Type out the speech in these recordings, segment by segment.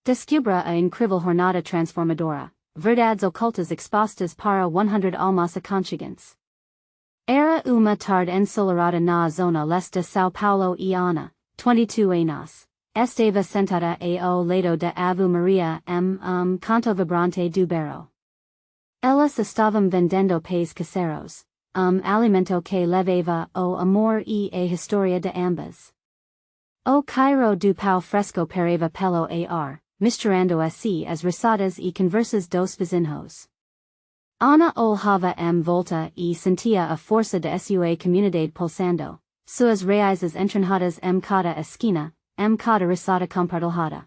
Descubra a incrível jornada transformadora, verdades ocultas expostas para 100 almas aconchegantes. Era uma tarde ensolarada na Zona Leste de São Paulo e Ana, 22 anos, estava sentada ao lado de Ave Maria canto vibrante do bairro. Elas estavam vendendo pães caseiros, alimento que levava o amor e a história de ambas. O Cairo do pau fresco parava pelo ar, misturando assim as risadas e conversas dos vizinhos. Ana olhava volta e sentia a força de sua comunidade pulsando, suas raízes entranhadas cada esquina, cada risada compartilhada.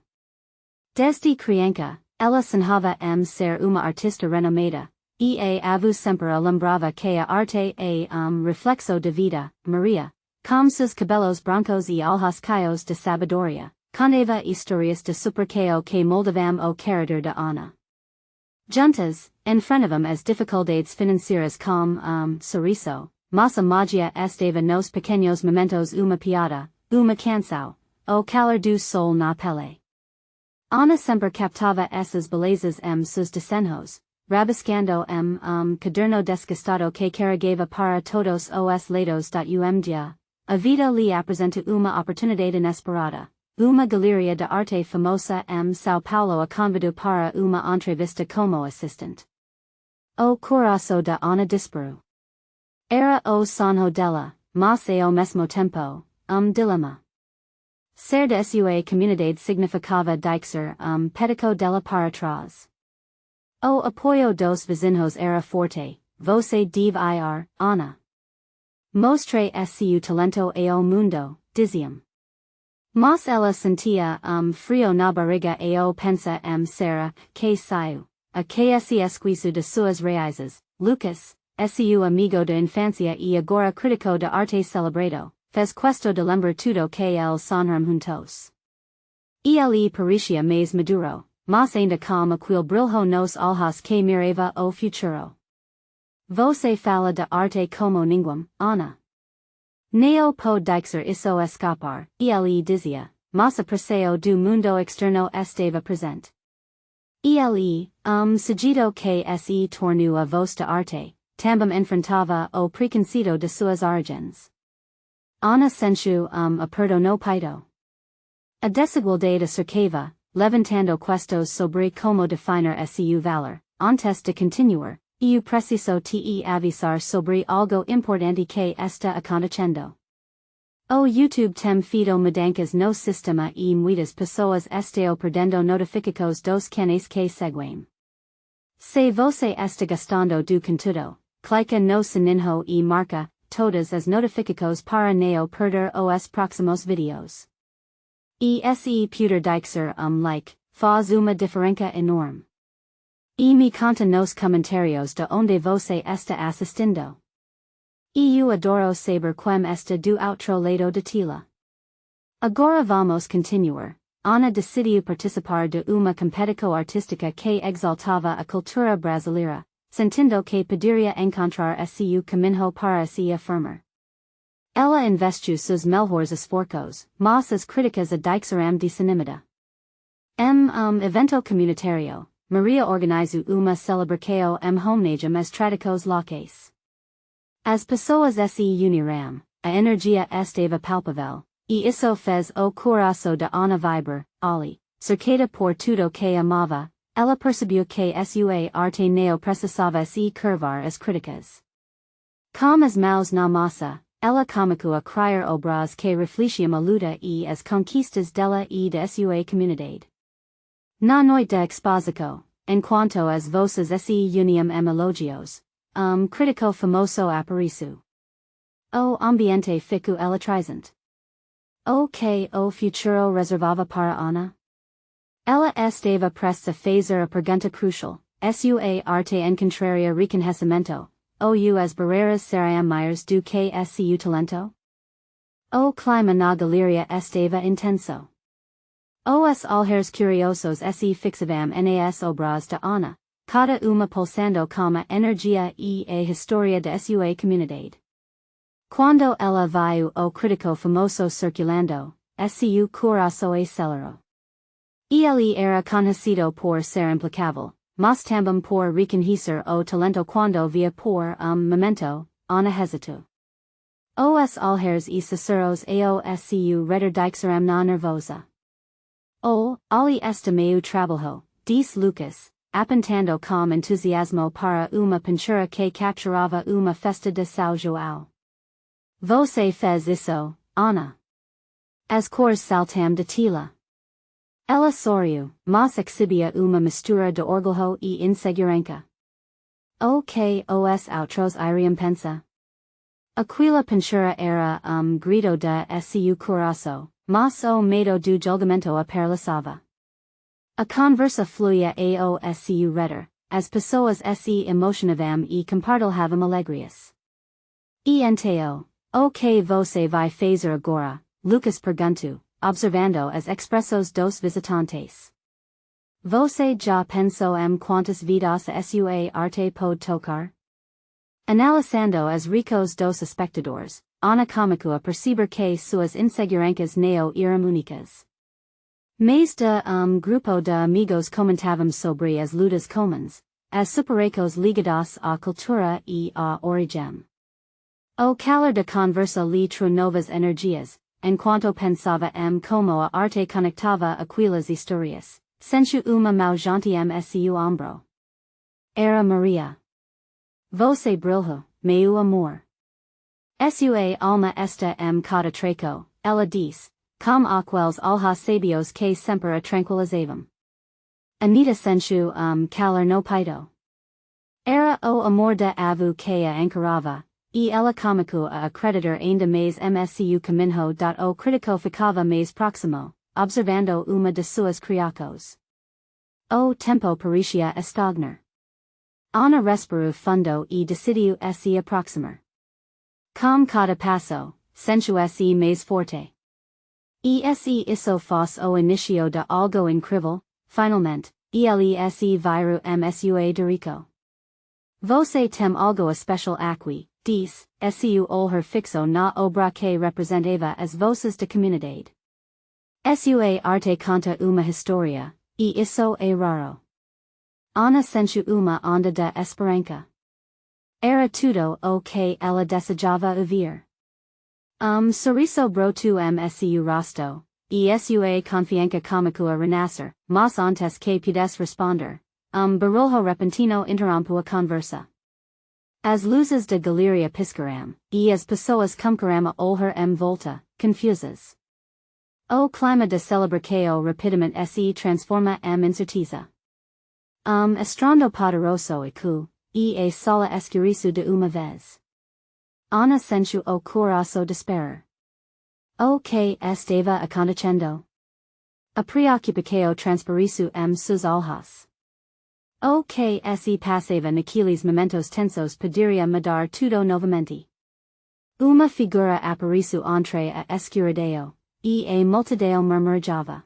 Desde criança, ela sonhava ser uma artista renomada, e avu sempre lembrava que a arte é reflexo de vida, Maria, com seus cabelos brancos e olhos caios de sabedoria, contava histórias de superação que moldavam o caráter de Ana. Juntas, enfrentavam as dificuldades financeiras com sorriso, mas a magia estava nos pequenos momentos uma piada, uma canção, o calor do sol na pele. Ana sempre captava essas belezas seus desenhos, rabiscando caderno desgastado que carregava para todos os lados dia. A vida lhe apresenta uma oportunidade inesperada. Uma galeria de arte famosa São Paulo a convidou para uma entrevista como assistente. O coração da Ana disparou. Era o sonho dela, mas ao mesmo tempo, dilema. Ser de sua comunidade significava deixar pedico dela para trás. O apoio dos vizinhos era forte, você deve ir, Ana. Mostre seu talento ao mundo, diziam. Mas ela sentia frio na barriga ao pensa será que saiu, a que esse esquizo de suas raízes, Lucas, seu amigo de infância e agora crítico de arte celebrado, fez questo de lembrar tudo que el sonham juntos. Ele parecia mais maduro, mas ainda com aquele brilho nos olhos que mirava o futuro. Você fala de arte como ninguém, Ana. Neo pode deixar isso escapar, ele dizia, mas a preseo do mundo externo estava presente. Ele, seguido que se tornou a voz de arte, também enfrentava o preconceito de suas origens. Ana sentiu aperto no peito. A desigualdade cercava, levantando questos sobre como definir seu valor, antes de continuar. Eu preciso te avisar sobre algo importante que está acontecendo. O YouTube tem feito mudanças no sistema e muitas pessoas estão perdendo notificações dos canais que seguem. Se você está gostando do conteúdo, clica no sininho e marca todas as notificações para não perder os próximos vídeos. E se puder deixar like, faz uma diferença enorme. E me conta nos comentários de onde você está assistindo. Eu adoro saber como está do outro lado de tela. Agora vamos continuar. Ana decidiu participar de uma competição artística que exaltava a cultura brasileira, sentindo que poderia encontrar seu caminho para se afirmar. Ela investiu seus melhores esforços, mas as críticas a deixaram desanimada. Evento comunitário. Maria organizou uma celebração homenagem às tradições locais. As pessoas se uniram, a energia estava palpável, e isso fez o coração de Ana vibrar, ali, cercada por tudo que amava, ela percebeu que sua arte não precisava se curvar as críticas. Com as mãos na massa, ela começou a criar obras que refletiam a luta e as conquistas dela e de sua comunidade. Na noite da exposição, enquanto as voces se uniam elogios, crítico famoso apareceu. O ambiente ficou eletrizante. O que o futuro reservava para Ana? Ela estava prestes a fazer a pergunta crucial, sua arte encontraria reconhecimento, ou as barreiras seriam maiores do que seu talento? O clima na galeria estava intenso. Os olhares curiosos se fixavam nas obras de Ana, cada uma pulsando com a energia e a história de sua comunidade. Quando ela viu o crítico famoso circulando, seu coração acelerou. Ele era conhecido por ser implacável, mas também por reconhecer o talento quando via por momento, ana hesito. Os alheres e susurros aoscu rederdixeram na nervosa. Ali este meu trabalho, diz Lucas, apontando com entusiasmo para uma pintura que capturava uma festa de São João. Você fez isso, Ana? As cores saltam de tila. Ela sorriu, mas exibia uma mistura de orgulho e insegurança. O que os outros iriam pensa? Aquela pintura era grito de seu coração, mas o medo do julgamento a paralisava. A conversa fluía ao seu redor, as pessoas se emocionavam e compartilhavam alegrias. E então, o que você vai fazer agora? Lucas perguntou, observando as expressões dos visitantes. Você já pensou quantas vidas a sua arte pode tocar? Analisando as ricos dos espectadores, Ana começou a perceber que suas inseguranças não eram únicas. Mais de grupo de amigos comentavam sobre as lutas comuns, as superações ligadas à cultura e à origem. O calor da conversa lhe trouxe novas energias, enquanto pensava como a arte conectava aquelas histórias, sentiu uma mão gentil seu ombro. Era Maria. Você brilhou, meu amor. Sua alma está cada treco, ela diz, com aqueles olhos sabios que sempre a tranquilizavam. Anita sentiu calor no peito. Era o amor de avu que a encarava, e ela começou a acreditar ainda mais msu caminho o critico ficava mais próximo, observando uma de suas criacos. O tempo parecia estagnar. Ana respirou fundo e decidiu se aproximar. Com cada passo, sentiu-se mais forte. E se isso fosse o início de algo incrível, finalmente, ele se viru msua de rico. Você tem algo especial aqui, diz, seu olhar fixo na obra que representava as voces da comunidade. Sua arte conta uma história, e isso é raro. Ana sentiu uma onda de esperança. Era tudo o que ela desejava ouvir. Sorriso brotou seu rosto, e sua confiança começou a renascer, mas antes que pudesse responder, barulho repentino interrompeu a conversa. As luzes da galeria piscaram, e as pessoas começaram a olhar volta, confusas. O clima de celebração rapidamente se transforma incerteza. Estrando poderoso e a sala escurece de uma vez. Ana sentiu o coração disparar. O que estava acontecendo? A preocupação transpareceu seus olhos. O que se passava naqueles momentos tensos poderia mudar tudo novamente. Uma figura apareceu entre a escuridão, e a multidão murmurava.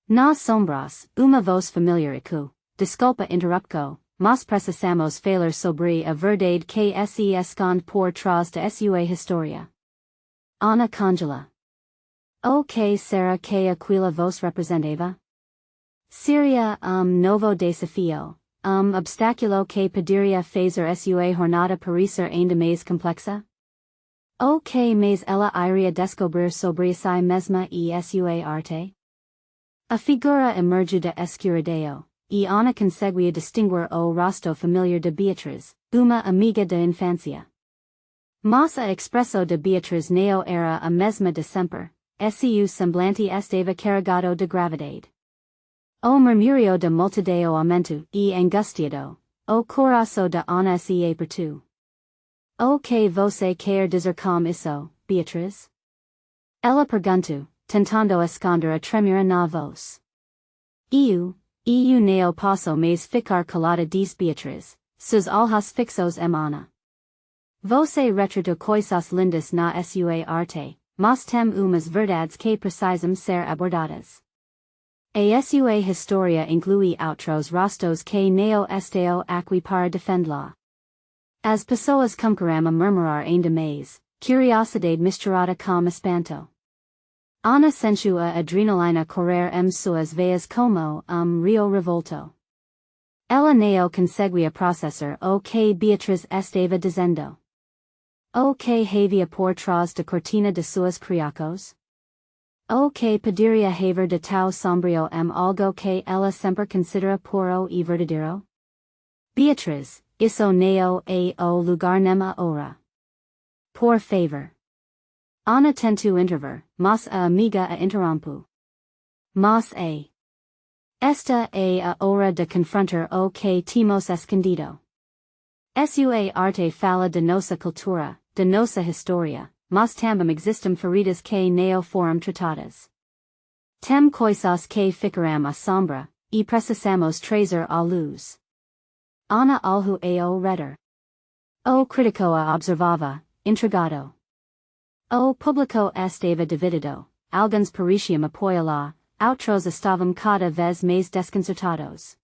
Nas sombras, uma voz familiar ecoou. Desculpa interrupco, mas precisamos falar sobre a verdade que se esconde por trás de sua história. Ana congela. O que será que aquela voz representava? Seria novo desafio, obstáculo que poderia fazer sua jornada parecer ainda mais complexa? O que mais ela iria descobrir sobre si mesma e sua arte? A figura emergiu da escuridão. E Ana conseguia distinguir o rosto familiar de Beatriz, uma amiga de infância. Mas a expressão de Beatriz não era a mesma de sempre, seu semblante estava carregado de gravidade. O murmúrio da multidão aumentou, e angustiado, o coração de Ana se apertou. O que você quer dizer com isso, Beatriz? Ela perguntou, tentando esconder a tremura na voz. Eu não posso mais ficar calada, disse Beatriz, seus olhos fixos Ana. Você retratou coisas lindas na sua arte, mas tem umas verdades que precisam ser abordadas. A sua história inclui outros rostos que não estão aqui para defendê-la. As pessoas começaram a murmurar ainda mais, curiosidade misturada com espanto. Ana sensua adrenalina correr suas veias como rio revolto. Ela neo conseguia processor o que Beatriz estava dizendo. O que havia por trás de cortina de suas criacos? O que poderia haver de tão sombrio algo que ela sempre considera puro e verdadeiro? Beatriz, isso neo o lugar nema ora. Por favor. Ana tentu intervir, mas a amiga a interrompu. Mas esta a hora de confrontar o que temos escondido. Sua arte fala de nossa cultura, de nossa história, mas também existem feridas que neo foram tratadas. Tem coisas que ficaram à sombra, e precisamos trazer à luz. Ana alhu ao redor. O critico a observava, intrigado. O público estava dividido, alguns pareciam apoiá-la, outros estavam cada vez mais desconcertados.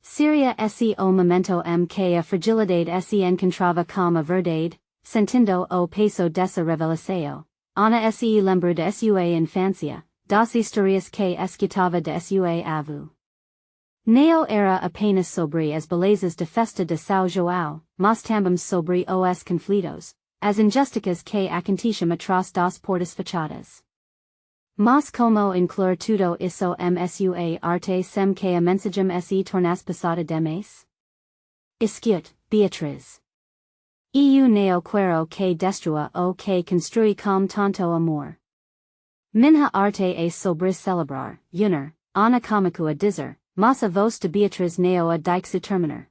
Seria esse o momento que a fragilidade se encontrava com a verdade, sentindo o peso dessa revelação. Ana se lembra de sua infância, das histórias que escutava de sua avó. Neo era apenas sobre as belezas de festa de São João, mas também sobre os conflitos, as injusticas que aconteciam atrás das portas fechadas. Mas como incluir tudo isso sua arte sem que a mensagem se tornasse passada demais? Escute, Beatriz. Eu neo quero que destrua o que construí com tanto amor. Minha arte é sobre celebrar, unir, Ana comico a dizer, mas a voz de Beatriz neo a dixo terminar.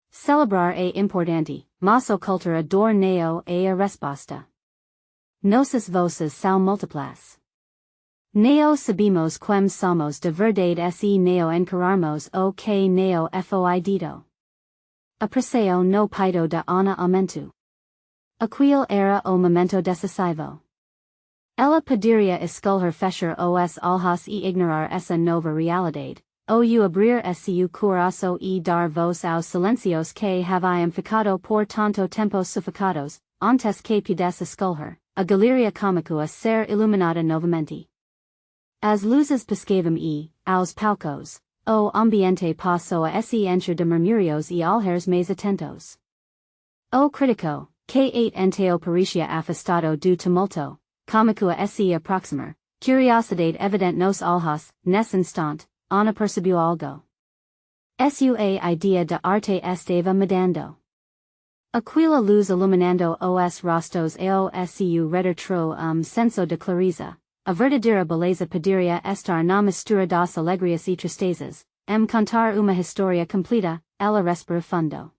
Celebrar é importante, mas ocultar a dor neo é a resposta. Nossas vozes são múltiplas. Neo sabemos quem somos de verdade se neo encararmos o que neo foi dito. Apreciou no peito da Ana aumento. Aquele era o momento decisivo. Ela poderia escolher fechar os olhos e ignorar essa nova realidade, ou abrir seu coração e dar voz aos silencios que haviam ficado por tanto tempo sufocados, antes que pudesse escolher, a galeria cômica a ser iluminada novamente. As luzes piscavam e, aos palcos, o ambiente passou a se encher de murmúrios e olhares mais atentos. O critico, que enteo parecia afastado do tumulto, cômico a se aproximar, curiosidade evidente nos olhos, nesse instante, Ana percebeu algo. Sua idea de arte estava mudando. Aquela luz iluminando os rostos ao seu redor senso de clareza. A verdadeira beleza poderia estar na mistura das alegrias e tristezas, contar uma história completa, ela respira fundo.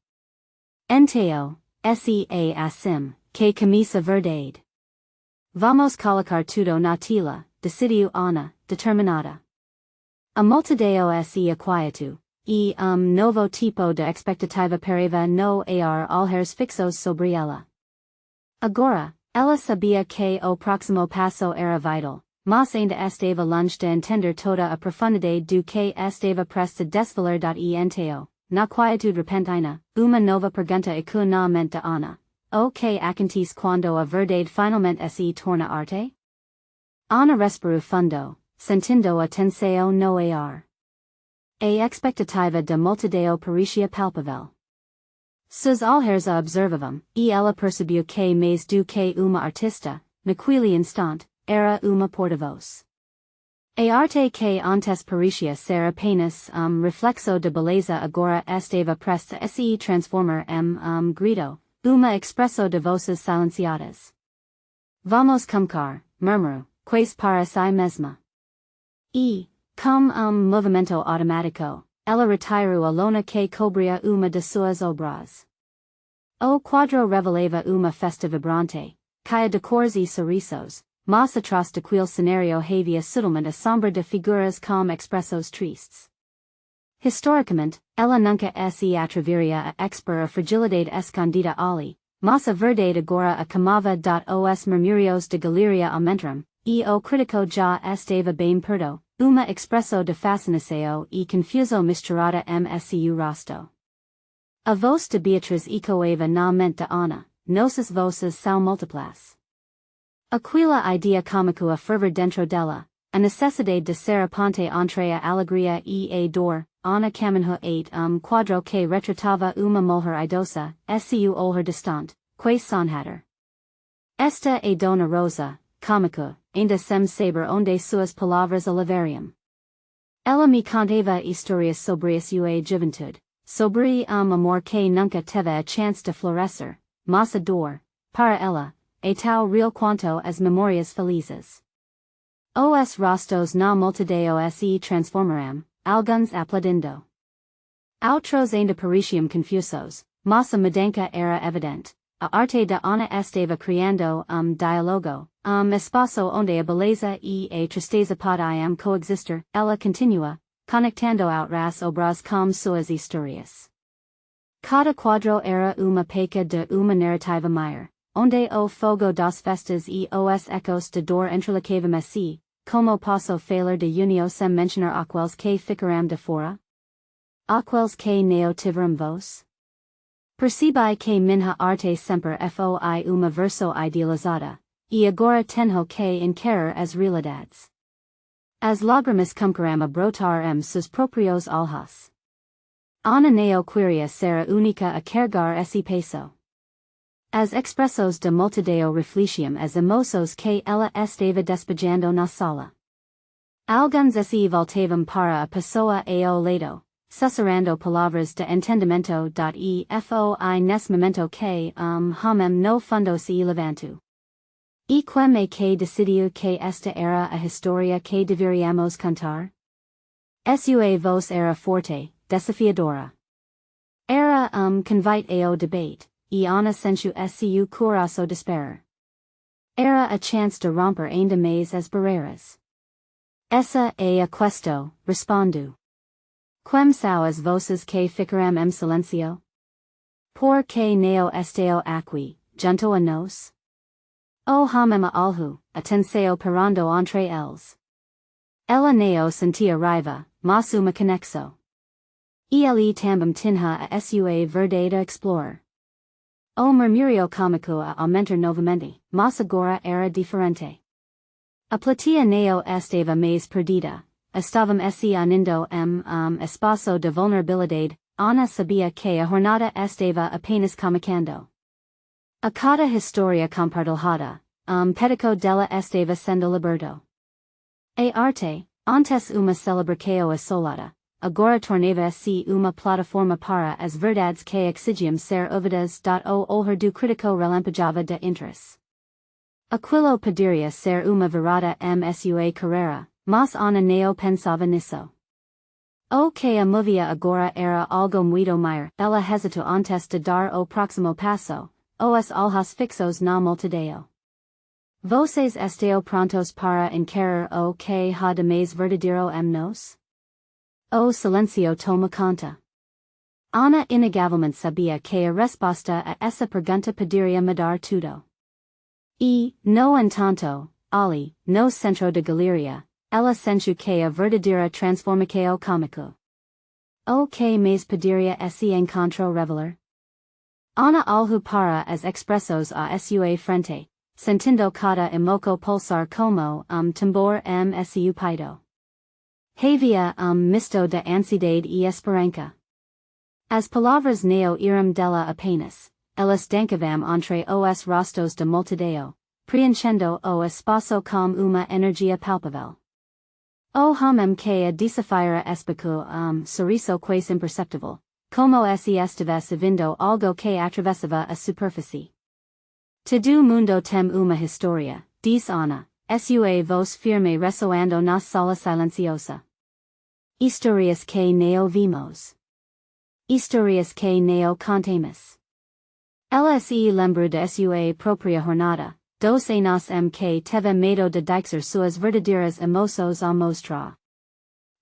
Enteo, assim, que camisa verdade. Vamos colocar tudo na tela, decidiu Ana, determinada. A multidão se aquietou, e novo tipo de expectativa pareva no ar olhares fixos sobre ela. Agora, ela sabia que o próximo passo era vital, mas ainda estava longe de entender toda a profundidade do que estava prestes a desvelar e enteo, na quietude repentina, uma nova pergunta ficou na mente de Ana. O que acontece quando a verdade finalmente se torna arte? Ana respirou fundo, sentindo a tensão no ar. A expectativa da multidão parecia palpável. Seus olhares a observavam, e ela percebeu que mais do que uma artista, naquele instante, era uma porta-voz. A arte que antes parecia ser apenas reflexo de beleza agora estava prestes a se transformar em grito, uma expresso de vozes silenciadas. Vamos começar, murmurou, quase para si mesma. E, com movimento automático, ela retirou a lona que cobria uma de suas obras. O quadro revelava uma festa vibrante, cheia de cores e sorrisos, mas atrás daquele cenário havia sutilmente a sombra de figuras com expressos tristes. Historicamente, ela nunca se atreveria a expor a fragilidade escondida ali, mas a verdade agora acamava os murmúrios de galeria aumentaram, e o critico já estava bem perto. Uma expresso de fascinação e confusão misturada seu rosto. A voz de Beatriz ecoava na mente de Ana, nossas vozes são múltiplas. Aquila idea comicua fervor dentro della, a necessidade de ser ponte entre a alegria e a dor, ana caminho 8 quadro que retratava uma mulher idosa, su olher distante, que sonhatter. Esta a dona rosa, comica, ainda sem saber onde suas palavras alevariam. Ela me contava histórias sobre a sua juventude, sobre amor que nunca teve a chance de florescer, mas a dor, para ela, é tão real quanto as memórias felizes. Os rostos na multidão se transformaram, alguns aplaudindo. Outros ainda pareciam confusos, mas a mudança era evidente. A arte da Ana estava criando diálogo, espaço onde a beleza e a tristeza podem coexistir. Ela continua, conectando outras obras com suas histórias. Cada quadro era uma peça de uma narrativa maior, onde o fogo das festas e os ecos de dor entrelacavam se, como posso falar de união sem mencionar aqueles que ficaram de fora? Aqueles que não tiveram voz? Percebi que minha arte sempre foi uma verso idealizada, e agora tenho que encarar as realidades. As lágrimas começaram a brotar seus próprios olhos. Ana não queria ser a única a carregar esse peso. As expressos de multidão refletiam as emoções que ela estava despejando na sala. Alguns se voltavam para a pessoa ao lado, susurrando palavras de entendimento. E foi nesse momento que homem no fundo se levantou. E quem que decidiu que esta era a história que deveríamos contar? Sua voz era forte, desafiadora. Era convite ao debate, e Ana sentiu seu coração disparar. Era a chance de romper ainda mais as barreiras. Essa é a questão, respondo. Quem são as vozes que ficaram em silêncio? Por que não estão aqui, junto a nós? O homem alho, atenção parando entre eles. Ela não sentia raiva, mas uma conexão. E ele também tinha a sua verdadeira explorar. O murmúrio cômico a aumentar novamente, mas agora era diferente. A platia não estava mais perdida, estavam se unindo espaço de vulnerabilidade. Ana sabia que a jornada estava apenas começando. A cada história compartilhada, pedaço dela estava sendo liberto. A arte, antes uma celebração isolada, agora tornava-se uma plataforma para as verdades que exigiam ser ouvidas. O olhar do crítico relampejava de interesse. Aquilo poderia ser uma virada sua carreira, mas Ana não pensava nisso. O que a movia agora era algo muito maior. Ela hesitou antes de dar o próximo passo, os olhos fixos na multidão. Vocês estão prontos para encarar o que há de mais verdadeiro nos? O silêncio toma conta. Ana inegavelmente sabia que a resposta a essa pergunta poderia mudar tudo. E, no entanto, ali, no centro da galeria, ela sentiu que a verdadeira transformação cômica. O que mais poderia esse encontro revelar? Ana olhou para as expressões à sua frente, sentindo cada emoco pulsar como tambor seu peito. Havia misto de ansiedade e esperança. As palavras não eram dela apenas, elas dançavam entre os rostos de multidão, preenchendo o espaço com uma energia palpável. O homem que a desafiara especou sorriso quase imperceptível, como se estivesse vindo algo que atravessava a superfície. Todo mundo tem uma história, diz Ana, sua voz firme ressoando na sala silenciosa. Histórias que não vimos. Histórias que não contamos. Ela se lembrou de sua própria jornada, dos anos que teve medo de deixar suas verdadeiras emoções à mostra.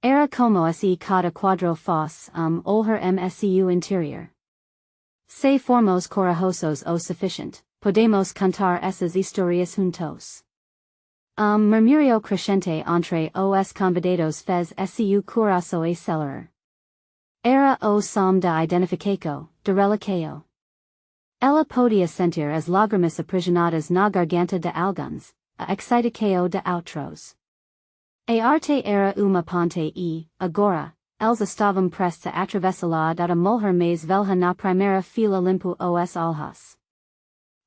Era como se cada quadro fosse olhar seu interior. Se formos corajosos o suficiente, podemos contar essas histórias juntos. Murmúrio crescente entre os convidados fez seu coração acelerar. Era o som da identificação, de relação. Ela podia sentir as lágrimas aprisionadas na garganta de alguns, a excitacao de outros. A arte era uma ponte e, agora, eles estavam prestes a atravessá-la dada mulher mais velha na primeira fila limpo os olhos.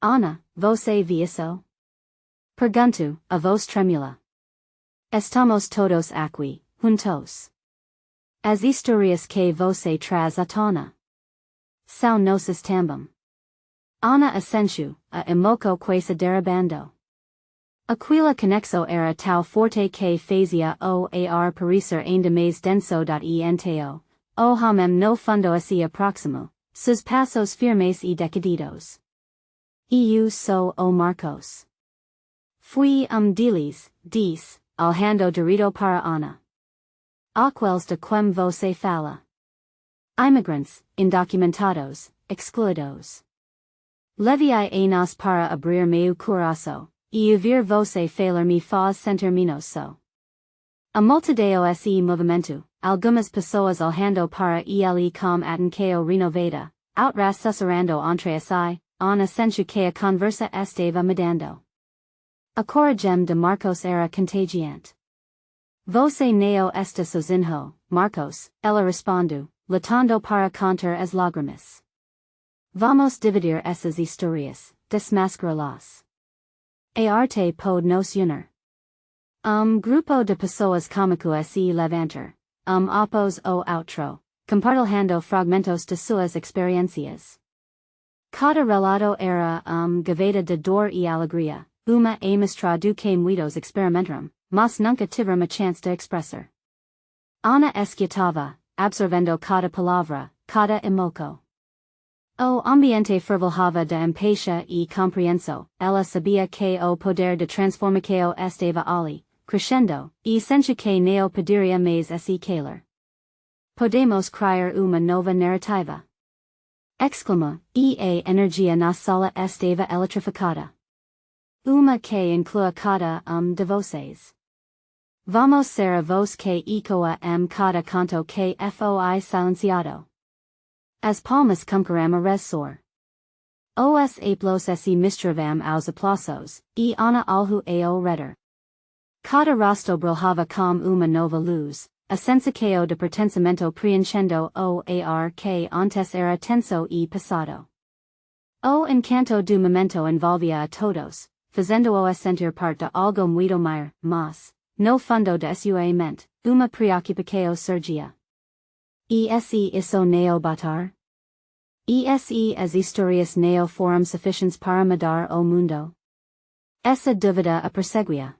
Ana, você vê isso? Pergunto, a voz tremula. Estamos todos aqui, juntos. As histórias que você traz à tona. São nossas também. Ana assentiu, a emoco quase derrubando. Aquila conexo era tão forte que fazia o ar parecer ainda mais denso. Ento, o homem no fundo se próximo, sus passos firmes e decididos. Eu sou o Marcos. Fui deles, diz, alhando direito para Ana. Aqueles de quem você fala. Imigrantes, indocumentados, excluídos. Leviai a nós para abrir meu coração, e ouvir você falar me faz sentir menos so. A multidão se movimento, algumas pessoas alhando para ele com atenção renovada, outras sussurrando entre si, Ana sentiu que a conversa estava mudando. A coragem de Marcos era contagiante. Você não está sozinho, Marcos, ela respondeu, lutando para conter as lágrimas. Vamos dividir essas histórias, desmascará-las. A arte pode nos unir. Grupo de pessoas cômico se levantar, após o outro, compartilhando fragmentos de suas experiências. Cada relato era gaveta de dor e alegria, uma amostra do que muitos experimentaram, mas nunca tiveram a chance de expressar. Ana escutava, absorvendo cada palavra, cada emoco. O ambiente fervilhava de empatia e compreensão, ela sabia que o poder de transformação estava ali, crescendo, e sentia que não poderia mais se calar. Podemos criar uma nova narrativa. Exclama, e a energia na sala estava eletrificada. Uma que inclua cada de vocês. Vamos ser a voz que ecoa cada canto que foi silenciado. As palmas cumpriram a ressoar. Os aplausos se misturavam aos aplausos, e Ana alhu ao redor. Cada rosto brilhava com uma nova luz, a sensação de pertencimento preenchendo o ar que antes era tenso e passado. O encanto do momento envolvia a todos, fazendo-os sentir parte de algo muito maior, mas, no fundo de sua mente, uma preocupação surgia. E isso neo batar? E as histórias neo foram suficientes para mudar o mundo? Essa dúvida a perseguia.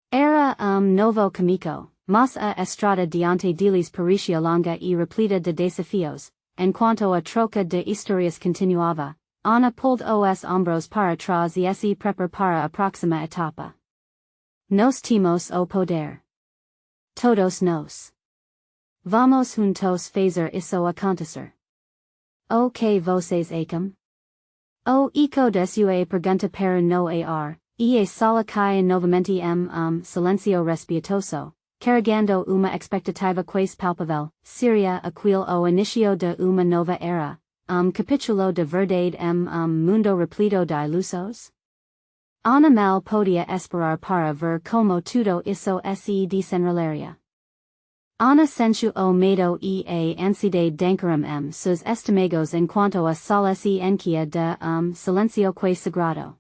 Era novo comico, mas a estrada diante deles parecia longa e repleta de desafios, enquanto a troca de histórias continuava, Ana pulled os ombros para trás e se prepara para a próxima etapa. Nos temos o poder. Todos nós. Vamos juntos fazer isso acontecer. O que vocês acham? O eco de sua pergunta para no ar, e a sala caia novamente silencio respeitoso, carregando uma expectativa quase palpável, seria aquilo o inicio de uma nova era, capítulo de verdade mundo repleto de ilusos? Ana mal podia esperar para ver como tudo isso se desenrolaria. Ana sentiu o medo e a ansiedade dancaram seus estómagos enquanto a sala se enchia de silencio quase sagrado.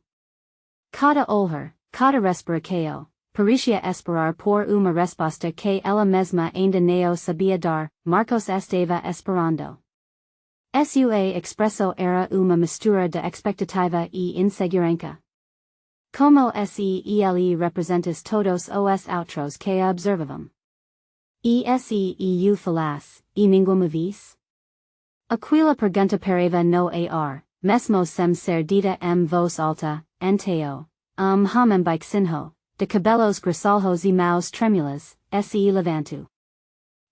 Cada olhar, cada respiração, parecia esperar por uma resposta que ela mesma ainda não sabia dar, Marcos estava esperando. Sua expresso era uma mistura de expectativa e insegurança. Como se ele representas todos os outros que observavam. Eu falas, e ninguém vis? Aquila pergunta parava no ar, mesmo sem ser dita voz alta, enteo, homem baixinho, de cabelos grisalhos e mãos trêmulas, se levanto.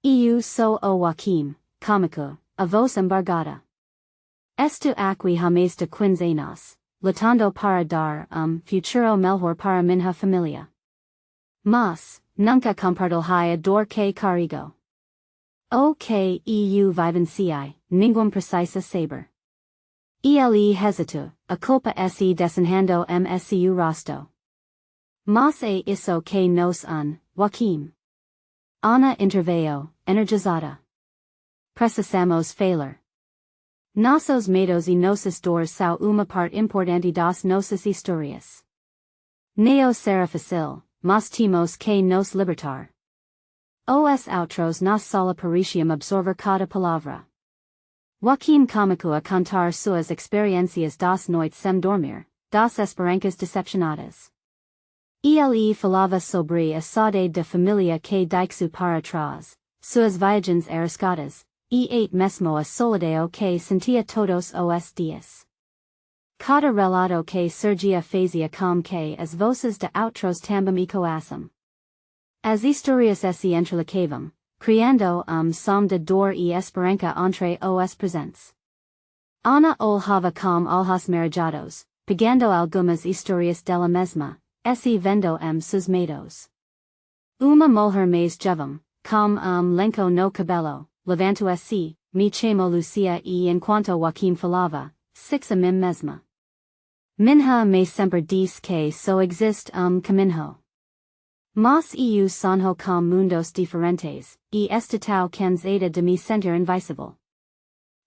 Eu sou o Joaquim, cômico, a voz embargada. Estou aqui há mais de 15 anos, lutando para dar futuro melhor para minha família. Mas, nunca compartilhei a dor que carrego. O que eu vivenciei, ninguém precisa saber. Ele hesitou, a culpa se desenhando seu rosto. Mas isso que nos Joaquim. Ana interveio, energizada. Precisamos falar. Nossos medos e nossas dores são uma parte importante das nossas histórias. Neo será fácil, mas temos que nos libertar. Os outros nas sala pareciam absorver cada palavra. Joaquim começou a contar suas experiências das noites sem dormir, das esperanças decepcionadas. Ele falava sobre a saudade da família que deixou para trás, suas viagens arriscadas, e mesmo a solidão que sentia todos os dias. Cada relato que surgia fazia com que as vozes de outros também ecoassem. As histórias se entrelaçavam, criando som de dor e esperança entre os presentes. Ana olhava com olhos marejados, pegando algumas histórias dela mesma, se vendo seus medos. Uma mulher mais jovem, com lenco no cabelo, levantou-se, me chamo Lucia e enquanto Joaquim falava, a mim mesma. Minha me sempre diz que só existe caminho. Mas eu sonho com mundos diferentes, e esta tal cansada de me sentir invisível.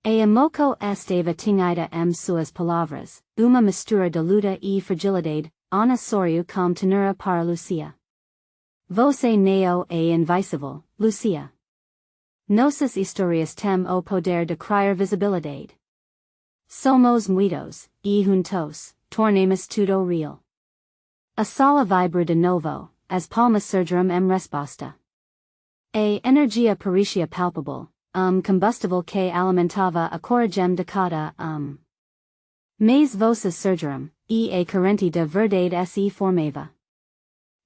A moco estava tinhida suas palavras, uma mistura de luta e fragilidade, Ana sorriu com ternura para Lucia. Você não é invisível, Lucia. Nossas histórias têm o poder de criar visibilidade. Somos muitos, e juntos, tornamos tudo real. A sala vibra de novo, as palmas surgiram resposta. A energia parecia palpável, combustível que alimentava a coragem de cada Mas vozes surgiram, e a corrente de verdade se formava.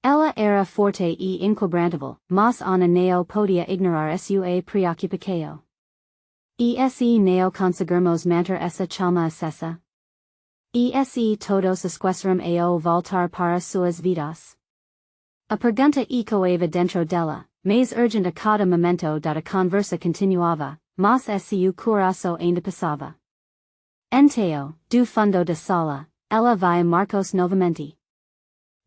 Ela era forte e inquebrantável, mas Ana não podia ignorar sua preocupação. E não conseguirmos manter essa chama acesa. E todos esqueceram ao voltar para suas vidas. A pergunta ecoava dentro dela, mais urgente a cada momento da conversa continuava, mas seu coração ainda passava. Então, do fundo da sala, ela via Marcos novamente.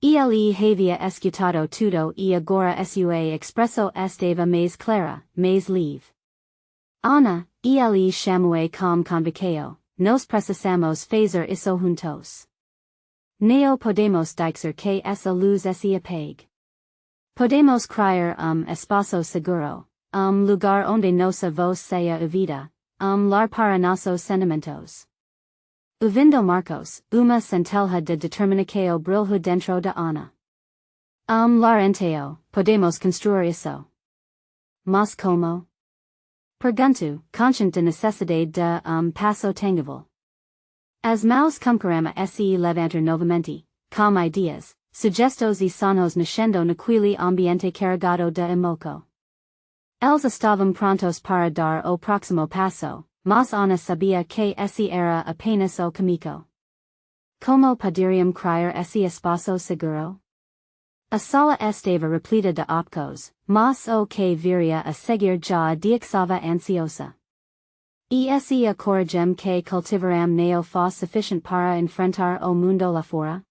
Ele havia escutado tudo e agora sua expressão estava mais clara, mais livre. Ana, ele chamou com convicção, nos precisamos fazer isso juntos. Não podemos dizer que essa luz se apague. Podemos criar espaço seguro, lugar onde nossa voz seja ouvida, lar para nossos sentimentos. Ouvindo Marcos, uma centelha de determinação brilhou dentro de Ana. Lar enteo, podemos construir isso. Mas como? Pergunto, consciente da necessidade de passo tangible. As mãos começaram a se levantar novamente, com ideias, sugestões e sonhos nascendo naquele ambiente carregado de emoção. Eles estavam prontos para dar o próximo passo, mas Ana sabia que esse era apenas o caminho. Como poderiam criar esse espaço seguro? A sala estava repleta de opcos, mas o que viria a seguir já estava ansiosa. E a coragem que cultivaram não foi suficiente para enfrentar o mundo lá fora?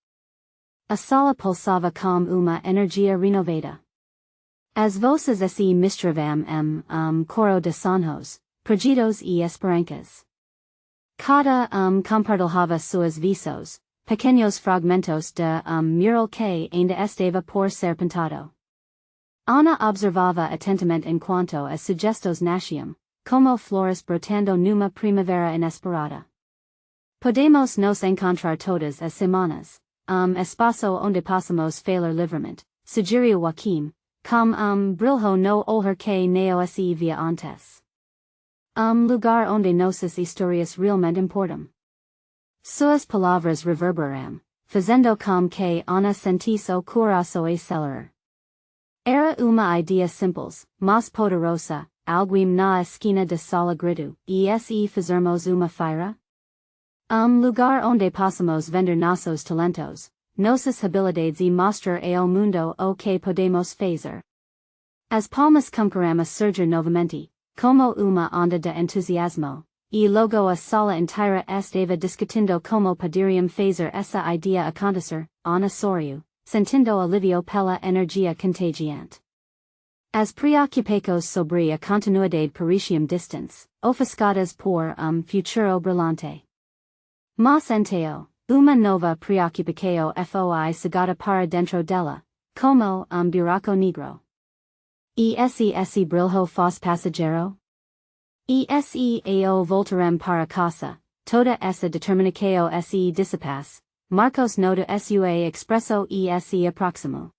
A sala pulsava com uma energia renovada. As vozes se misturavam coro de sonhos, projetos e esperanças. Cada compartilhava suas visões, pequenos fragmentos de mural que ainda estava por ser pintado. Ana observava atentamente enquanto as sugestões nasciam, como flores brotando numa primavera inesperada. Podemos nos encontrar todas as semanas, espaço onde possamos falar livremente, sugeriu Joaquim, com brilho no olhar que não se via antes. Lugar onde nossas histórias realmente importam. Suas palavras reverberaram, fazendo com que Ana sentisse o coração acelerar. Era uma ideia simples, mas poderosa, alguém na esquina da sala gritou, e fazermos uma feira? Lugar onde possamos vender nossos talentos, nossas habilidades e mostrar ao mundo o que podemos fazer. As palmas começaram a surgir novamente, como uma onda de entusiasmo, e logo a sala inteira estava discutindo como poderiam fazer essa ideia acontecer. Ana sorriu, sentindo alivio pela energia contagiante. As preocupações sobre a continuidade pareciam distantes, ofuscadas por futuro brilhante. Mas então, uma nova preocupação foi chegada para dentro dela, como buraco negro. Esse brilho fos passageiro? Ao voltarem para casa, toda essa determinação se dissipas, Marcos nota sua expresso se aproximo.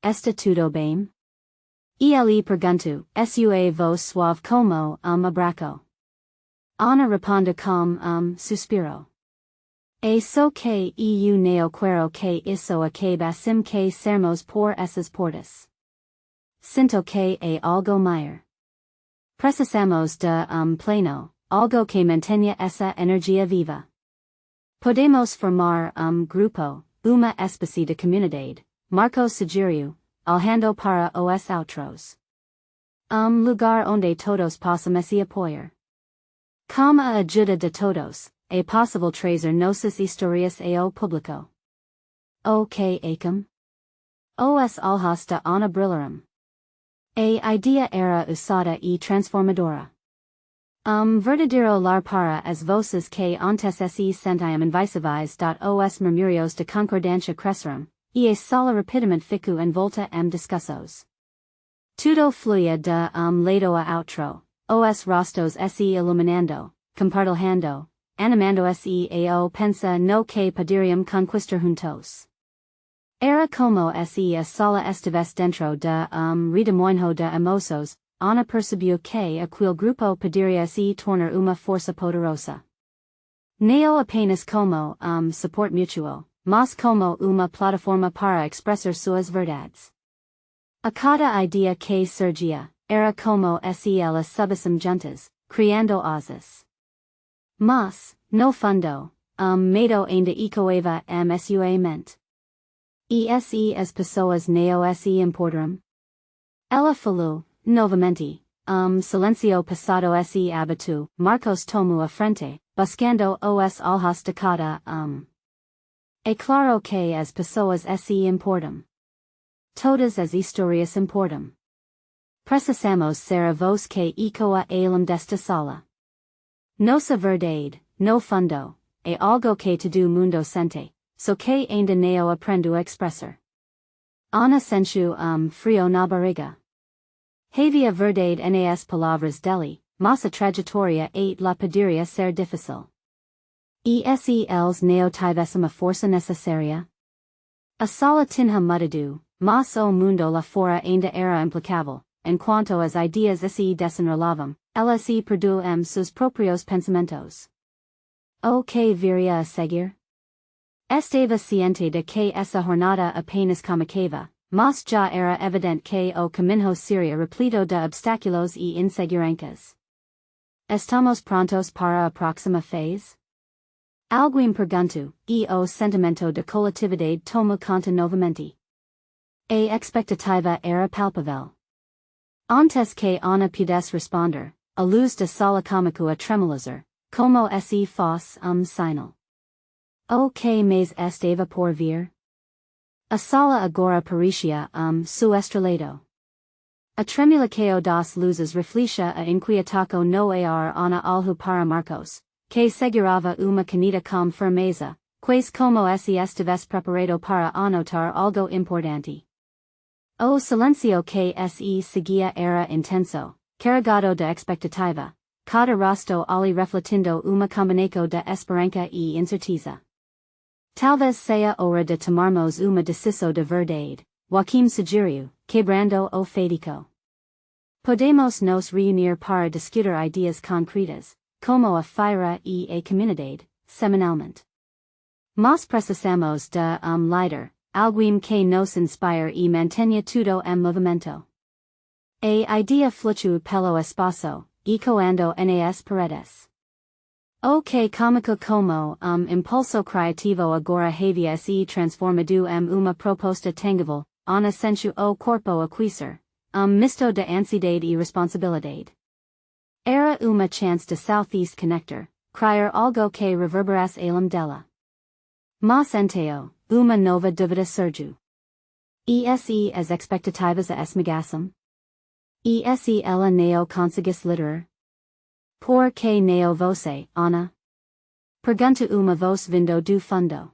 Está tudo bem? Ele pergunto, sua voz suave como abraço. Ana responde com suspiro. Só que eu não quero que isso acabe assim que sermos por essas portas. Sinto que algo maior. Precisamos de pleno, algo que mantenha essa energia viva. Podemos formar grupo, uma espécie de comunidade, Marcos sugeriu, alhando para os outros. Lugar onde todos possam se apoiar. Com a ajuda de todos, é possível trazer nossas histórias ao público. O que acam? Os olhos de Ana brilharam. A idea era usada e transformadora. Verdadeiro lar para as voces que antes se sentiam invisíveis. Os murmúrios de concordância cresceram, e a sala rapidamente ficou envolta discussos. Tudo fluía de lado a outro, os rostos se iluminando, compartilhando, animando se ao pensa no que poderiam conquistar juntos. Era como se a sala estivesse dentro de redemoinho de emoções. Ana percebeu que aquele grupo poderia se tornar uma força poderosa. Não apenas como suporte mútuo, mas como uma plataforma para expressar suas verdades. A cada idea que surgia, era como se elas subissem juntas, criando asas. Mas, no fundo, medo ainda ecoava sua mente. As pessoas não se importaram? Ela falou, novamente, silencio passado se abatiu, Marcos tomou a frente, buscando os olhos de cada É claro que as pessoas se importam. Todas as histórias importam. Precisamos ser a voz que ecoa além desta sala. Nossa verdade, no fundo, é algo que todo mundo sente, só que ainda não aprendo a expressar. Ana sentiu frio na barriga. Havia verdade nas palavras dele, mas a trajetória la poderia ser difícil. Se eles não tivessem a força necessária? A sala tinha mudado, mas o mundo lá fora ainda era implacável, enquanto as ideias se desenrolavam, ela se perdeu seus próprios pensamentos. O que viria a seguir? Estava ciente de que essa jornada apenas começava, mas já era evidente que o caminho seria repleto de obstáculos e inseguranças. Estamos prontos para a próxima fase? Alguém perguntou, e o sentimento de coletividade tomou conta novamente. A expectativa era palpável. Antes que Ana pudesse responder, a luz da sala começou a tremulizar, como se fosse sinal. O que mais estava por vir? A sala agora parecia su estrelado. A tremulação das luzes refletia a inquietação no ar Ana olhou para Marcos, que segurava uma caneta com firmeza, quase como se estivesse preparado para anotar algo importante. O silencio que se seguia era intenso, carregado de expectativa, cada rosto ali refletindo uma combinação de esperança e incerteza. Talvez seja hora de tomarmos uma decisão de verdade, Joaquim sugeriu, quebrando o fadico. Podemos nos reunir para discutir ideias concretas, como a feira e a comunidade, semanalmente. Mas precisamos de líder, alguém que nos inspire e mantenha tudo em movimento. A idea flutuou pelo espaço, ecoando nas paredes. O que começou como impulso criativo agora havia se transformado em uma proposta tangível. Ana sentiu o corpo aquecer, misto de ansiedade e responsabilidade. Era uma chance de Southeast Connector, criar algo que reverberasse além dela. Mas então, uma nova dúvida surgiu. ESE as expectativas a esmagasum. ESE ela neo conseguis literar. Por que neo você, Ana? Pergunta uma vos vindo do fundo.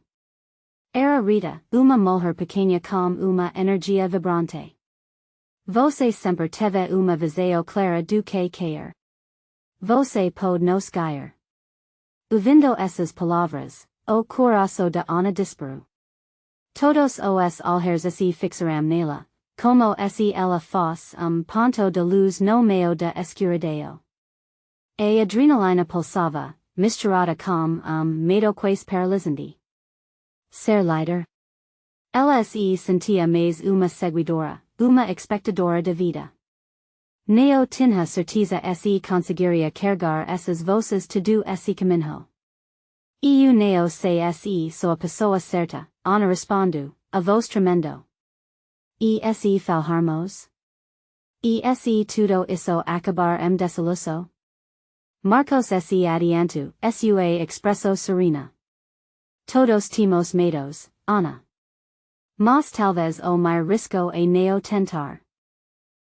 Era Rita, uma mulher pequena com uma energia vibrante. Você sempre teve uma visão clara do que quer. Você pode nos guiar. Ouvindo essas palavras, o coração da Ana disparou. Todos os olhares se fixaram nela, como se ela fosse ponto de luz no meio da escuridão. A adrenalina pulsava, misturada com medo quase paralisante. Ser líder. Ela se sentia mais uma seguidora, uma espectadora da vida. Neo tinha certeza se conseguiria carregar essas voces todo esse caminho. Eu neo sei se sou a pessoa certa, Ana respondeu, a voz tremendo. Se falharmos? Se tudo isso acabar desiluso? Marcos se adianto, sua expresso serena. Todos temos medos, Ana. Mas talvez o mais risco a neo tentar.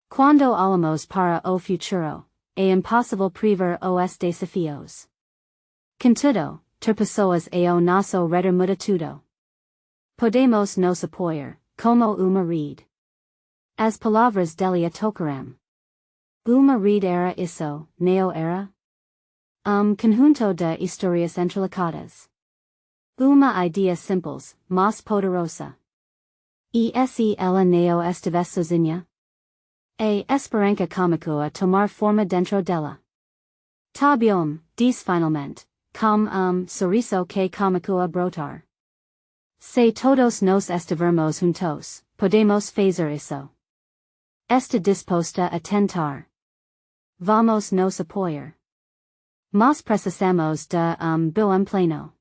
Quando olhamos para o futuro, é impossível prever os desafios. Contudo, ter pessoas a o nosso redor muda tudo. Podemos nos apoiar, como uma rede. As palavras delia tocaram. Uma rede era isso, neo era? Conjunto de histórias entrelaçadas. Uma idea simples, mas poderosa. Se ela neo estivesse sozinha? A esperança cômica a tomar forma dentro dela. Tabium, diz finalmente, com sorriso que cômico a brotar. Se todos nos estivermos juntos, podemos fazer isso. Está disposta a tentar. Vamos nos apoiar. Mas precisamos de bom pleno.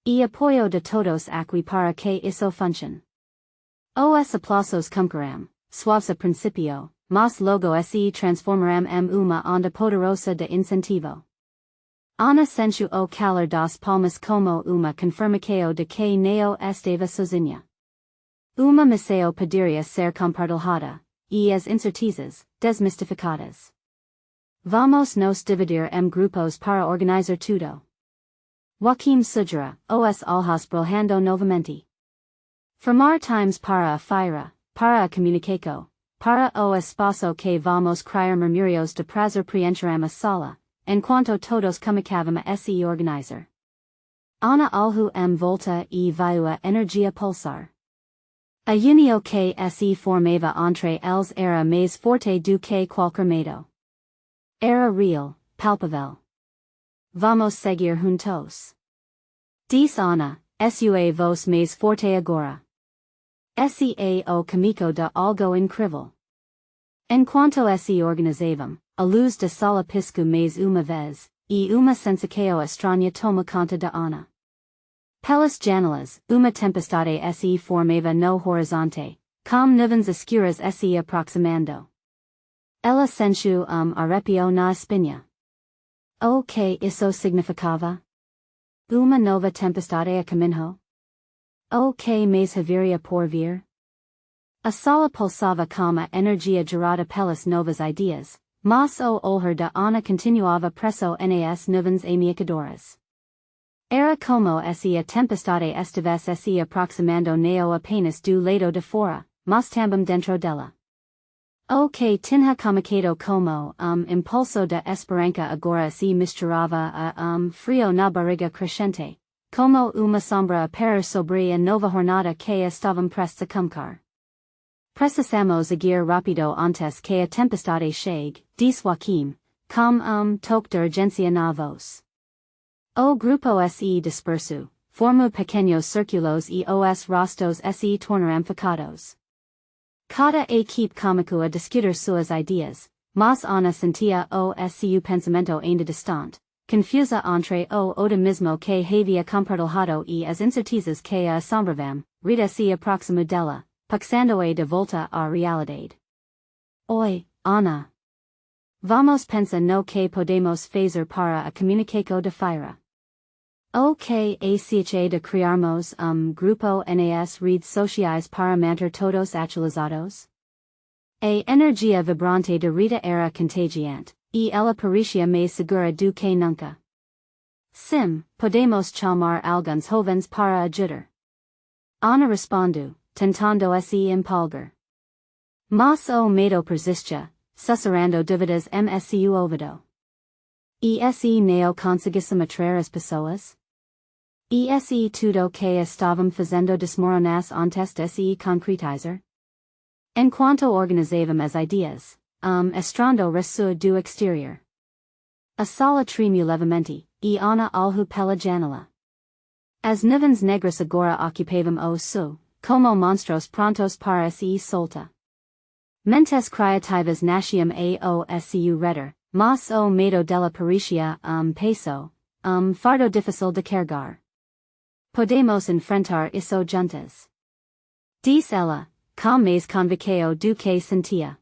E apoio de todos aqui para que isso funcione. Os aplausos cumcarão, suaves a principio, mas logo se transformarão uma onda poderosa de incentivo. Ana sentiu o calor das palmas como uma confirmação de que neo estava sozinha. Uma missão poderia ser compartilhada, e as incertezas, desmistificadas. Vamos nos dividir grupos para organizar tudo. Joaquim sugere, os olhos brilhando novamente. Formar times para a feira, para a comunicação, para o espaço que vamos criar murmúrios de prazer preencherão a sala, enquanto todos comunicavam a se organizar. Ana olhou volta e viu a energia pulsar. A união que se formava entre eles era mais forte do que qualquer medo. Era real, palpável. Vamos seguir juntos. Diz Ana, sua voz mais forte agora. O caminho de algo incrível. Enquanto se organizavam, a luz da sala piscou mais uma vez, e uma sensação estranha toma conta de Ana. Pelas janelas, uma tempestade se formava no horizonte, com nuvens escuras se aproximando. Ela sentiu arrepio na espinha. O que isso significava? Uma nova tempestade a caminho? O que mais haveria por vir? A sala pulsava com a energia gerada pelas novas ideias, mas o olhar da Ana continuava preso nas nuvens ameaçadoras. Era como se a tempestade estivesse se aproximando não apenas do lado de fora, mas também dentro dela. O que tinha comunicado como impulso de esperança agora se misturava a frio na barriga crescente, como uma sombra a parar sobre a nova jornada que estavam prestes a começar. Precisamos agir rápido antes que a tempestade chegue, disse Joaquim, com toque de urgência na voz. O grupo se dispersou, formou pequenos círculos e os rostos se tornaram focados. Cada equipe começou a discutir suas ideias, mas Ana sentia o seu pensamento ainda distante, confusa entre o otimismo que havia compartilhado e as incertezas que a assombravam. Rita se aproximou dela, puxando-a de volta à realidade. Oi, Ana. Vamos pensar no que podemos fazer para a comunicação de feira. Ok acha de criarmos grupo nas redes sociais para manter todos atualizados? A energia vibrante de Rita era contagiante, e ela parecia mais segura do que nunca. Sim, podemos chamar alguns jovens para ajudar. Ana respondu, tentando se empolgar. Mas o medo persistia, sussurrando dúvidas msu ouvido. E neo conseguissem atrair as pessoas? E tudo que estavam fazendo desmoronasse antes de se concretizar? Enquanto organizavam as ideias, estrando resu do exterior. A sala tremeu levemente, e Ana olhou pela janela. As nuvens negras agora ocupavam o sul, como monstros prontos para se solta. Mentes criativas nasciam a seu redor, mas o medo dela parecia peso, fardo difícil de carregar. Podemos enfrentar isso juntas. Diz ela, com mais convicção do que sentia.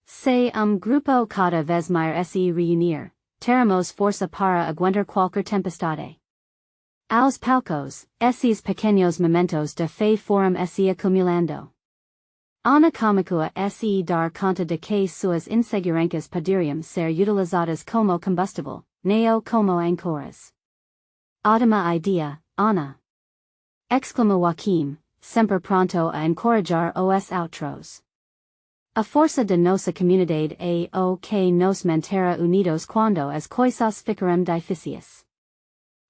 Se grupo cada vez mais se reunir, teremos força para aguentar qualquer tempestade. Aos poucos, esses pequenos momentos de fé foram se acumulando. Ana começou a se dar conta de que suas inseguranças poderiam ser utilizadas como combustível, não como ancoras. Ótima idea, Ana! Exclamou Joaquim, sempre pronto a encorajar os outros. A força de nossa comunidade é o que nos manterá unidos quando as coisas ficarem difíceis.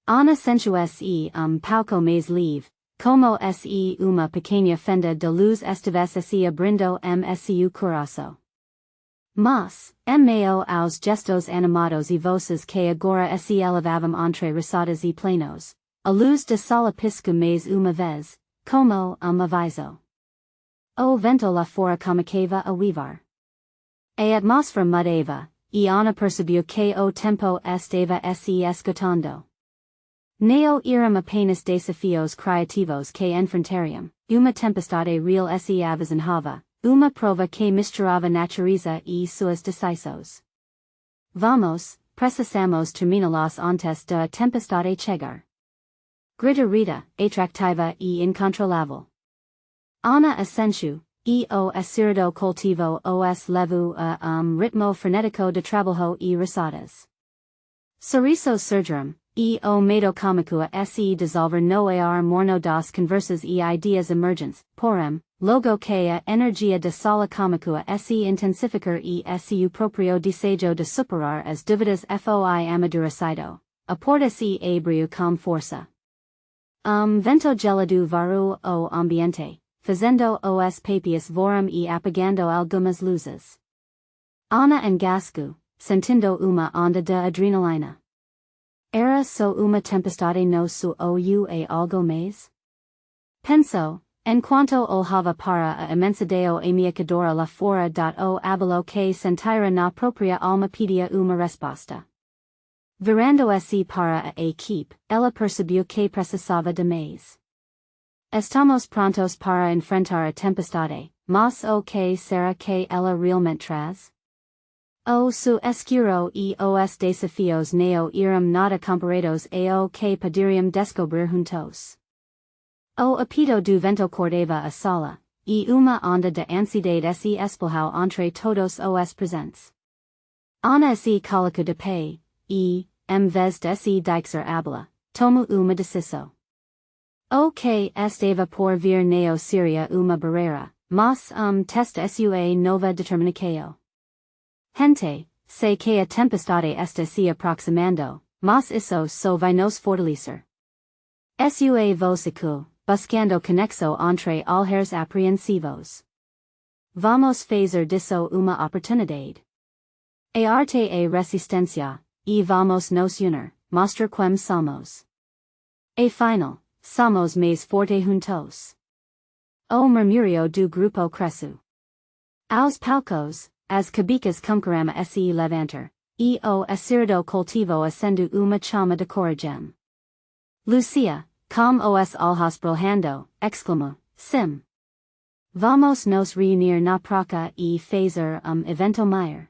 Ana sentiu se pouco mais livre, como se uma pequena fenda de luz estivesse se abrindo seu coração. Mas, meio aos gestos animados e voces que agora se elevavam entre risadas e plenos, a luz de sala piscou mais uma vez, como aviso. O vento lá fora começava a uivar. A atmosfera mudava, e Ana percebeu que o tempo estava se esgotando. Não eram apenas desafios criativos que enfrentariam, uma tempestade real se avizinhava, uma prova que misturava natureza e suas decisões. Vamos, precisamos terminá-las antes da tempestade chegar. Grita Rita, atractiva e incontrolável. Ana assentiu, e o acerto cultivo os levou a ritmo frenético de trabalho e risadas. Sorrisos surgiram, e o medo começou a se dissolver no ar morno das conversas e ideias emergentes, porém, logo que a energia da sala começou a se intensificar e seu próprio desejo de superar as dúvidas foi amadurecido, a porta se abriu com força. Vento gelado varou o ambiente, fazendo os papias voram e apagando algumas luzes. Ana engasgou, sentindo uma onda de adrenalina. Era só uma tempestade no sul ou algo mais? Pensou, enquanto olhava para a imensidão ameaçadora lá fora. O abalo que sentira na própria alma pedia uma resposta. Virando-se para a equipe, ela percebeu que precisava de mais. Estamos prontos para enfrentar a tempestade, mas o que será que ela realmente traz? O su escuro e os desafios não irão nada comparados a o que poderiam descobrir juntos. O apito do vento cortava a sala, e uma onda de ansiedade se espalhou entre todos os presentes. Ana se colocou de pé, e, em vez de se deixar hablar, tomou uma decisão. O que estava por vir não seria uma barreira, mas testa sua nova determinação. Gente, sei que a tempestade está se aproximando, mas isso só vai nos fortalecer. Sua vocicu, buscando conexão entre olhares apreensivos. Vamos fazer disso uma oportunidade. A arte é resistência, e vamos nos unir, mostrar quem somos. Afinal, somos mais forte juntos. O murmúrio do grupo cresceu. Aos poucos, as cabicas começaram a se levantar, e o acerto cultivo acendeu uma chama de coragem. Lucia, como os olhos brilhando, exclamou, sim. Vamos nos reunir na praça e fazer evento maior.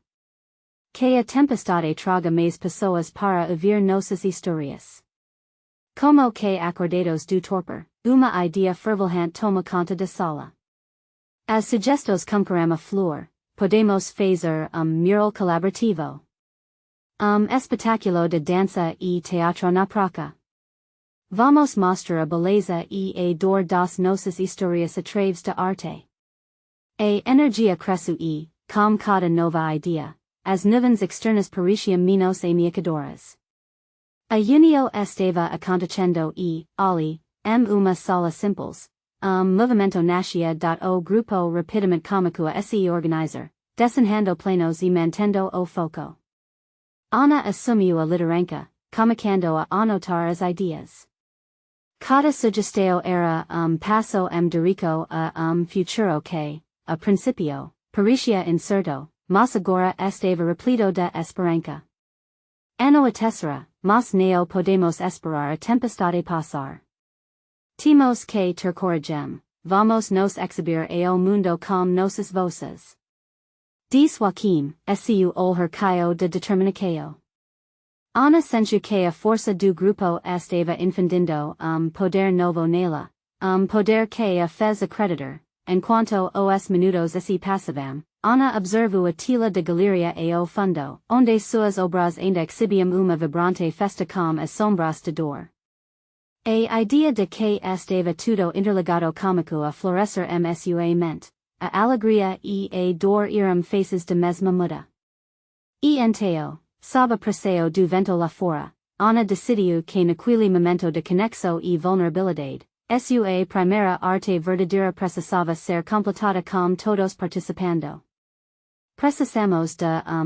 Que a tempestade traga mais pessoas para ouvir nossas histórias. Como que acordados do torpor, uma idea fervilhante toma conta de sala. As sugestos cumcarama flor, podemos fazer mural colaborativo. Espectáculo de dança e teatro na praça. Vamos mostrar a beleza e a dor das nossas histórias através da arte. A energia cresce e, com cada nova idea, as nuvens externas pareciam menos ameaçadoras. A unio estava acontecendo e, ali, uma sala simples, movimento nascia o grupo rapidamente cômico a esse organizer, desenhando planos e mantendo o foco. Ana assumiu a liderança, começando a anotar as ideias. Cada sugestão era passo dirico a futuro que, a principio, parecia incerto, mas agora estava repleto de esperança. Ano a terceira, mas neo podemos esperar a tempestade passar. Temos que ter coragem, vamos nos exibir ao mundo com nossas voces. Diz Joaquim, seu olhar caiu de determinação. Ana sentiu que a força do grupo estava infundindo poder novo nela, poder que a fez acreditar, enquanto os minutos se passavam, Ana observou a tela de galeria ao fundo, onde suas obras ainda exhibiam uma vibrante festa com as sombras de dor. A idea de que estava tudo interligado cômico a florescer sua mente, a alegria e a dor eram faces de mesma muda. E então, sob a pressão do vento lá fora, Ana decidiu que naquele momento de conexão e vulnerabilidade, sua primeira arte verdadeira precisava ser completada com todos participando. Precisamos de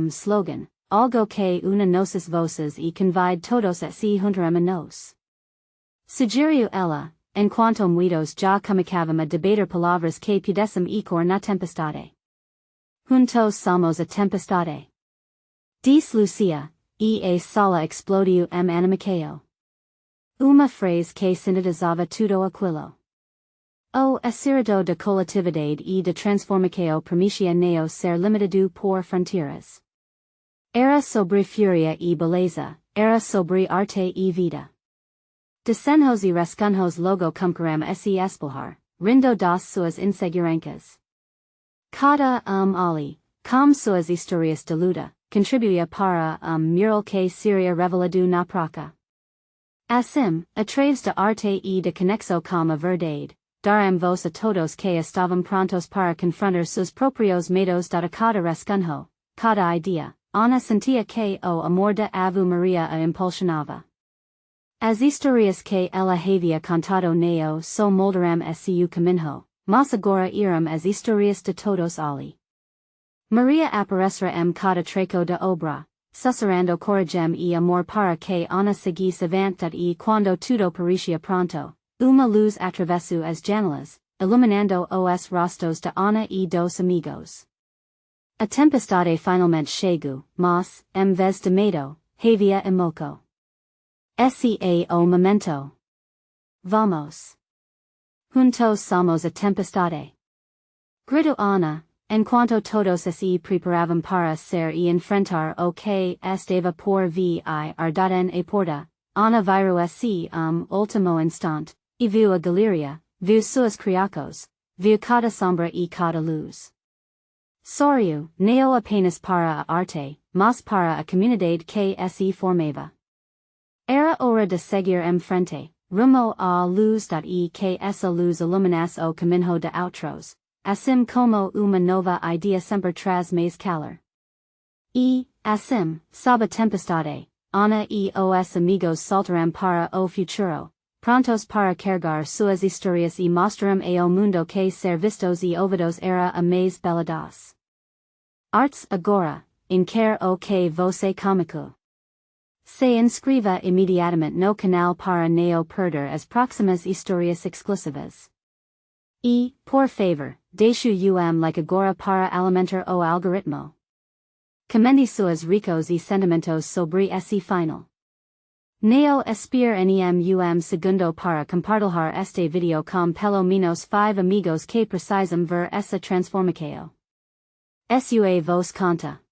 slogan, algo que una nossas voces e convide todos a se juntarem a nos. Sugeriu ela, enquanto muitos já começavam a debater palavras que pudessem ecoar na tempestade. Juntos somos a tempestade. Diz Lucia, e a sala explodiu animação. Uma frase que sintetizava tudo aquilo. O acerto da coletividade e da transformação permitia neo ser limitado por fronteiras. Era sobre fúria e beleza, era sobre arte e vida. Desenhos e rascunhos logo cumcarem esse espelhar, rindo das suas inseguranças. Cada ali, com suas histórias de luta, contribuía para mural que seria revelado na praça. Assim, através da arte e da conexão com a verdade, darem voz a todos que estavam prontos para confrontar seus próprios medos de cada rascunho, cada idea. Ana sentia que o amor de Ave Maria a impulsionava. As histórias que ela havia contado neo so moldaram seu caminho, mas agora eram as histórias de todos ali. Maria aparecera cada treco de obra, sussurrando coragem e amor para que Ana seguisse avante e quando tudo parecia pronto, uma luz atravessou as janelas, iluminando os rostos de Ana e dos amigos. A tempestade finalmente chegou, mas, em vez de medo, havia emoco. Esse é o momento. Vamos. Juntos somos a tempestade. Gritou Ana, enquanto todos se preparavam para ser e enfrentar o que estava por vir ardada a porta. Ana virou esse último instante, e viu a galeria, viu suas criacos, viu cada sombra e cada luz. Sorriu, não apenas para a arte, mas para a comunidade que se formava. Era hora de seguir em frente, rumo à luz e que essa luz iluminasse o caminho de outros, assim como uma nova idea sempre traz mais calor. E, assim, sob a tempestade, Ana e os amigos saltaram para o futuro, prontos para carregar suas histórias e mostraram ao mundo que ser vistos e ouvidos era a mais bela das artes agora, quer o que você cômico. Se inscreva imediatamente no canal para não perder as próximas histórias exclusivas. E, por favor, deixe like agora para alimentar o algoritmo. Comente suas ricos e sentimentos sobre esse final. Neo espere nem segundo para compartilhar este video com pelo menos 5 amigos que precisam ver essa transformação. Sua voz conta.